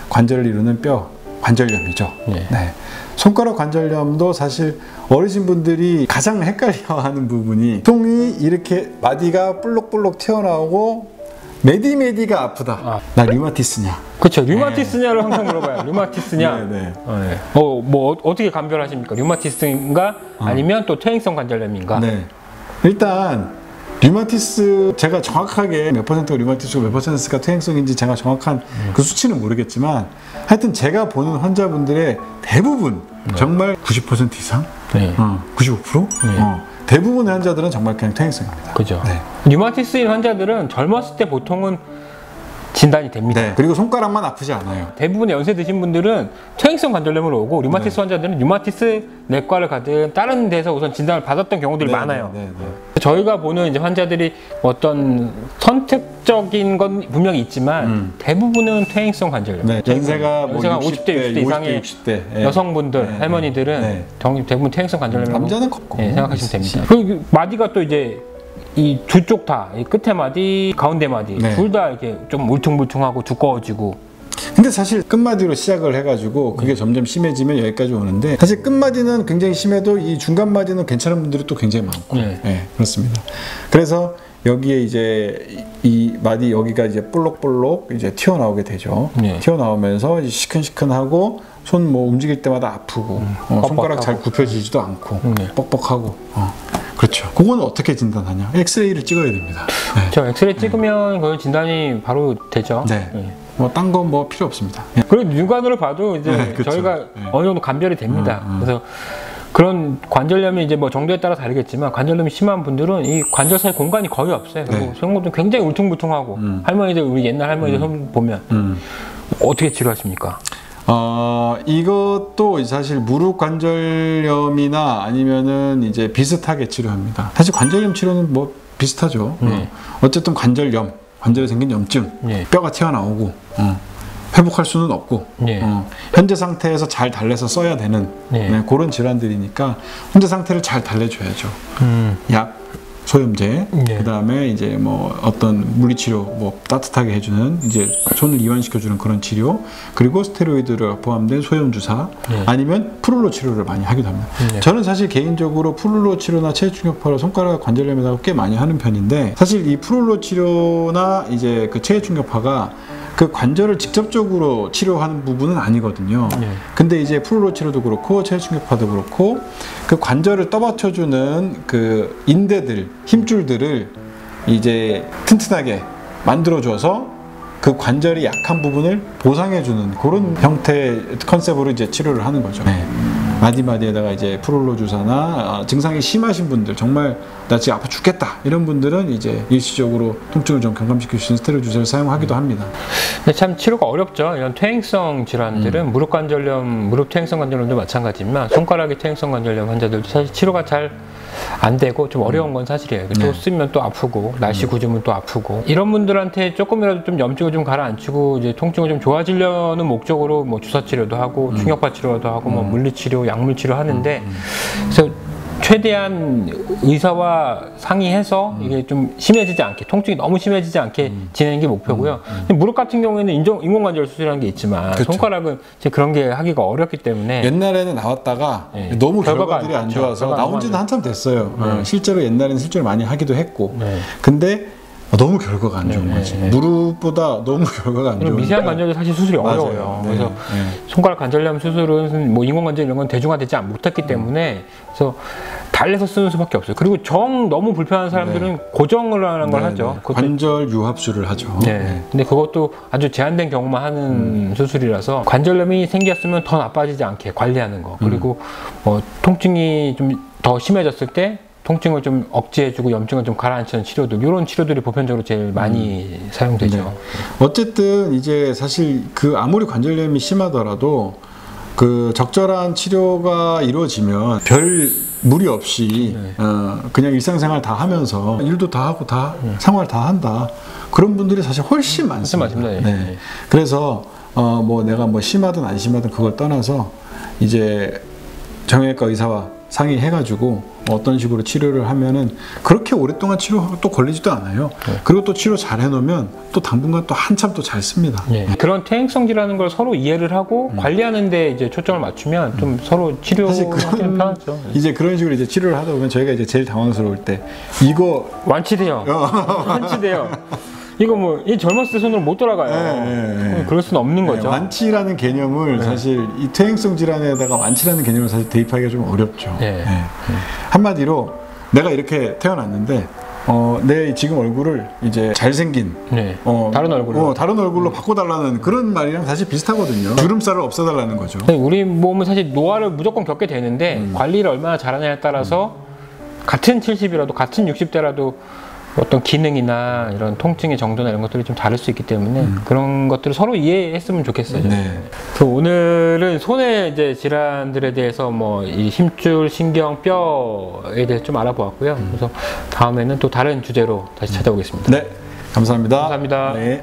관절을 이루는 뼈, 관절염이죠. 네. 네. 손가락 관절염도 사실 어르신분들이 가장 헷갈려하는 부분이 통이 이렇게 마디가 볼록볼록 튀어나오고 메디가 아프다. 나 류마티스냐? 그렇죠. 류마티스냐를 항상 물어봐요. 류마티스냐? 네. 뭐 어떻게 감별하십니까? 류마티스인가 아니면 또 퇴행성 관절염인가? 네. 일단 류마티스 제가 정확하게 몇 퍼센트가 류마티스고 몇 퍼센트가 퇴행성인지 제가 정확한 그 수치는 모르겠지만 하여튼 제가 보는 환자분들의 대부분 정말 90% 이상, 95%? 대부분의 환자들은 정말 그냥 퇴행성입니다. 그죠. 네. 류마티스인 환자들은 젊었을 때 보통은 진단이 됩니다. 네. 그리고 손가락만 아프지 않아요. 대부분의 연세 드신 분들은 퇴행성 관절염으로 오고 류마티스 환자들은 류마티스 내과를 가든 다른 데서 우선 진단을 받았던 경우들이 많아요. 저희가 보는 이제 환자들이 어떤 선택적인 건 분명히 있지만 대부분은 퇴행성 관절염. 연세가 뭐 50대, 60대 이상의 60대. 여성분들, 할머니들은 대부분 퇴행성 관절염이라고 남자는 걷고 생각하시면 됩니다. 그리고 마디가 또 이제 이 두 쪽 다, 이 끝에 마디, 가운데 마디 둘 다 이렇게 좀 울퉁불퉁하고 두꺼워지고. 근데 사실 끝마디로 시작을 해가지고 그게 점점 심해지면 여기까지 오는데 사실 끝마디는 굉장히 심해도 이 중간마디는 괜찮은 분들이 또 굉장히 많고 그렇습니다. 그래서 여기에 이제 이 마디 여기가 이제 볼록볼록 이제 튀어나오게 되죠. 튀어나오면서 이제 시큰시큰하고 손 뭐 움직일 때마다 아프고 손가락 잘 굽혀지지도 않고 뻑뻑하고 그렇죠. 그거는 어떻게 진단하냐? 엑스레이를 찍어야 됩니다. 저 엑스레이 찍으면 그 진단이 바로 되죠. 뭐 딴 건 뭐 필요 없습니다. 그리고 육안으로 봐도 이제 저희가 어느 정도 감별이 됩니다. 그래서 그런 관절염이 이제 뭐 정도에 따라 다르겠지만 관절염이 심한 분들은 이 관절 사이 공간이 거의 없어요. 그리고 생각보다 굉장히 울퉁불퉁하고 할머니들 우리 옛날 할머니들 손 보면 어떻게 치료하십니까? 이것도 사실 무릎 관절염이나 아니면은 이제 비슷하게 치료합니다. 사실 관절염 치료는 뭐 비슷하죠. 어쨌든 관절염, 관절에 생긴 염증, 뼈가 튀어나오고 회복할 수는 없고 현재 상태에서 잘 달래서 써야 되는 그런 질환들이니까 현재 상태를 잘 달래줘야죠. 약, 소염제, 그 다음에 이제 뭐 어떤 물리치료, 뭐 따뜻하게 해주는 이제 손을 이완시켜주는 그런 치료, 그리고 스테로이드를 포함된 소염주사, 아니면 프룰로 치료를 많이 하기도 합니다. 저는 사실 개인적으로 프룰로 치료나 체해충격파를 손가락 관절염에다가 꽤 많이 하는 편인데 사실 이 프룰로 치료나 이제 그 체해충격파가 그 관절을 직접적으로 치료하는 부분은 아니거든요. 근데 이제 프룰로 치료도 그렇고 체해충격파도 그렇고 그 관절을 떠받쳐주는 그 인대들, 힘줄들을 이제 튼튼하게 만들어줘서 그 관절이 약한 부분을 보상해주는 그런 형태의 컨셉으로 이제 치료를 하는 거죠. 마디마디에다가 이제 프룰로 주사나 증상이 심하신 분들, 정말 나 지금 아파 죽겠다 이런 분들은 이제 일시적으로 통증을 좀 경감시킬 수 있는 스테로이드 주사를 사용하기도 합니다. 근데 참 치료가 어렵죠. 이런 퇴행성 질환들은 무릎 관절염, 무릎 퇴행성 관절염도 마찬가지지만 손가락의 퇴행성 관절염 환자들도 사실 치료가 잘 안 되고 좀 어려운 건 사실이에요. 또 쓰면 또 아프고 날씨 굳으면 또 아프고 이런 분들한테 조금이라도 좀 염증을 좀 가라앉히고 이제 통증을 좀 좋아지려는 목적으로 뭐 주사 치료도 하고 충격파 치료도 하고 뭐 물리치료, 약물치료 하는데 그래서 최대한 의사와 상의해서 이게 좀 심해지지 않게, 통증이 너무 심해지지 않게 지내는 게 목표고요. 무릎 같은 경우에는 인공관절 수술이라는 게 있지만 손가락은 그런 게 하기가 어렵기 때문에 옛날에는 나왔다가 너무 결과들이 안 좋아서 나온 지는 한참 됐어요. 실제로 옛날에는 실제로 많이 하기도 했고 근데 너무 결과가 안 좋은 거지. 무릎보다 너무 결과가 안 좋은. 미세한 관절도 사실 수술이 어려워요. 그래서 손가락 관절염 수술은 뭐 인공관절 이런 건 대중화되지 못했기 때문에 그래서 달래서 쓰는 수밖에 없어요. 그리고 정 너무 불편한 사람들은 고정을 하는 걸 하죠. 관절 유합술을 하죠. 근데 그것도 아주 제한된 경우만 하는 수술이라서 관절염이 생겼으면 더 나빠지지 않게 관리하는 거. 그리고 통증이 좀 더 심해졌을 때 통증을 좀 억제해주고 염증을 좀 가라앉히는 치료들, 이런 치료들이 보편적으로 제일 많이 사용되죠. 어쨌든 이제 사실 그 아무리 관절염이 심하더라도 그 적절한 치료가 이루어지면 별 무리 없이 그냥 일상생활 다 하면서 일도 다 하고 다 생활 다 한다, 그런 분들이 사실 훨씬 많습니다. 그래서 뭐 내가 뭐 심하든 안 심하든 그걸 떠나서 이제 정형외과 의사와 상의해가지고 어떤 식으로 치료를 하면은 그렇게 오랫동안 치료하고 또 걸리지도 않아요. 그리고 또 치료 잘 해놓으면 또 당분간 또 한참 또 잘 씁니다. 그런 퇴행성 질환인 걸 서로 이해를 하고 관리하는데 이제 초점을 맞추면 좀 서로 치료하기는 편하죠. 이제 그런 식으로 이제 치료를 하다 보면 저희가 이제 제일 당황스러울 때 이거 완치돼요. 완치돼요. 이거 뭐 이 젊었을 때 손으로 못 돌아가요. 그럴 수는 없는 거죠. 완치라는 개념을 사실 이 퇴행성 질환에다가 완치라는 개념을 사실 대입하기가 좀 어렵죠. 한마디로 내가 이렇게 태어났는데 내 지금 얼굴을 이제 잘생긴 다른 얼굴로 다른 얼굴로 바꿔달라는 그런 말이랑 사실 비슷하거든요. 주름살을 없애달라는 거죠. 우리 몸은 사실 노화를 무조건 겪게 되는데 관리를 얼마나 잘하냐에 따라서 같은 70이라도 같은 60대라도 어떤 기능이나 이런 통증의 정도나 이런 것들이 좀 다를 수 있기 때문에 그런 것들을 서로 이해했으면 좋겠어요. 오늘은 손의 이제 질환들에 대해서 뭐 이 힘줄, 신경, 뼈에 대해서 좀 알아보았고요. 그래서 다음에는 또 다른 주제로 다시 찾아오겠습니다. 네, 감사합니다. 감사합니다. 네.